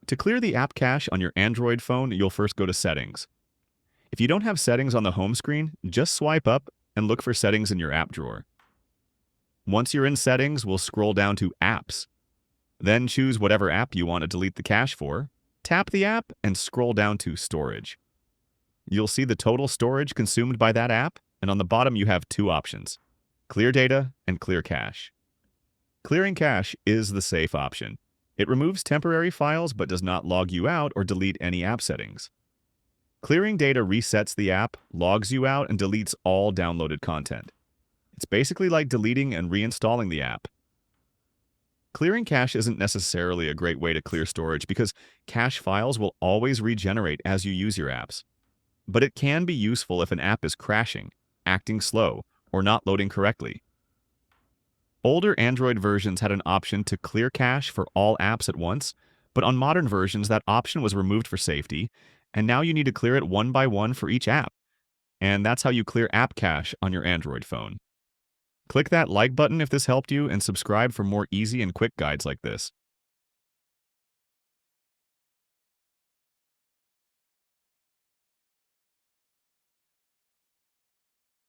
To clear the app cache on your Android phone, you'll first go to Settings. If you don't have settings on the home screen, just swipe up and look for Settings in your app drawer. Once you're in Settings, we'll scroll down to Apps. Then choose whatever app you want to delete the cache for, tap the app, and scroll down to Storage. You'll see the total storage consumed by that app, and on the bottom you have two options: Clear Data and Clear Cache. Clearing cache is the safe option. It removes temporary files but does not log you out or delete any app settings. Clearing data resets the app, logs you out, and deletes all downloaded content. It's basically like deleting and reinstalling the app. Clearing cache isn't necessarily a great way to clear storage because cache files will always regenerate as you use your apps. But it can be useful if an app is crashing, acting slow, or not loading correctly. Older Android versions had an option to clear cache for all apps at once, but on modern versions that option was removed for safety, and now you need to clear it one by one for each app. And that's how you clear app cache on your Android phone. Click that like button if this helped you and subscribe for more easy and quick guides like this.